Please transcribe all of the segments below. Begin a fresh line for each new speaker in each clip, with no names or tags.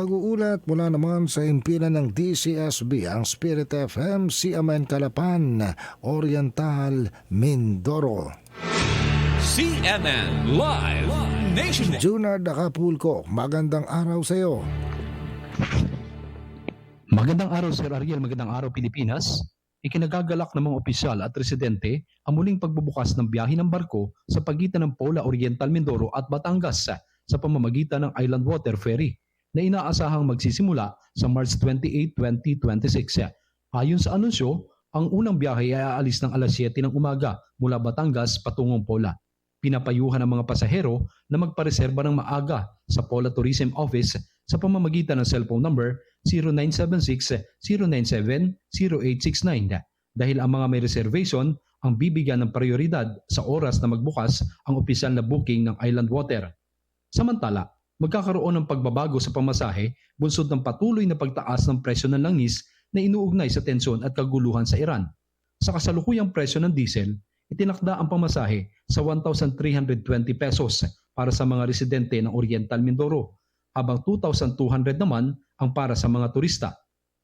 Pag-uulat mula naman sa impilan ng DCSB, ang Spirit FM, CMN Calapan, Oriental, Mindoro.
CMN Live Nationwide.
Junard Acapulco, magandang araw sa iyo.
Magandang araw Sir Ariel, magandang araw Pilipinas. Ikinagagalak ng mga opisyal at residente ang muling pagbubukas ng biyahe ng barko sa pagitan ng Paula Oriental Mindoro at Batangas sa pamamagitan ng Island Water Ferry na inaasahang magsisimula sa March 28, 2026. Ayon sa anunsyo, ang unang biyahe ay aalis ng alas 7 ng umaga mula Batangas patungong Paula. Pinapayuhan ng mga pasahero na magpareserba ng maaga sa Paula Tourism Office sa pamamagitan ng cellphone number 0976-097-0869 dahil ang mga may reservation ang bibigyan ng prioridad sa oras na magbukas ang opisyal na booking ng Island Water. Samantala, magkakaroon ng pagbabago sa pamasahe bunsod ng patuloy na pagtaas ng presyo ng langis na inuugnay sa tensyon at kaguluhan sa Iran. Sa kasalukuyang presyo ng diesel, itinakda ang pamasahe sa 1,320 pesos para sa mga residente ng Oriental Mindoro, habang 2,200 naman ang para sa mga turista.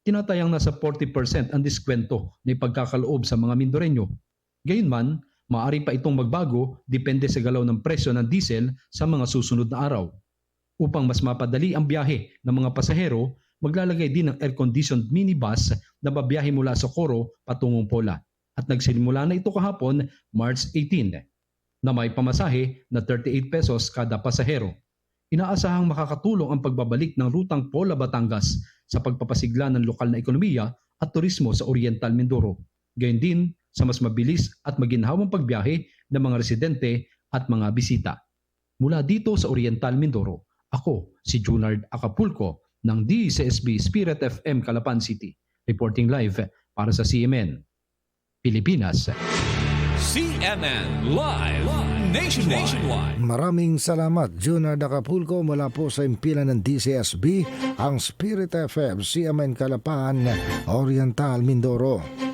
Tinatayang nasa 40% ang diskwento na ipagkakaloob sa mga Mindoreño. Gayunman, maaari pa itong magbago depende sa galaw ng presyo ng diesel sa mga susunod na araw. Upang mas mapadali ang biyahe ng mga pasahero, maglalagay din ng air-conditioned minibus na babiyahe mula sa Coro patungong Pola. At nagsimula na ito kahapon, March 18, na may pamasahe na 38 pesos kada pasahero. Inaasahang makakatulong ang pagbabalik ng rutang Pola Batangas sa pagpapasigla ng lokal na ekonomiya at turismo sa Oriental Mindoro. Gayon din sa mas mabilis at maginhawang pagbiyahe ng mga residente at mga bisita. Mula dito sa Oriental Mindoro, ako si Junard Acapulco ng DCSB Spirit FM Calapan City, reporting live para sa CMN Pilipinas.
CMN Live Nationwide.
Maraming salamat, Junard Acapulco, mula po sa impilan ng DCSB, ang Spirit FM, CMN Calapan, Oriental, Mindoro.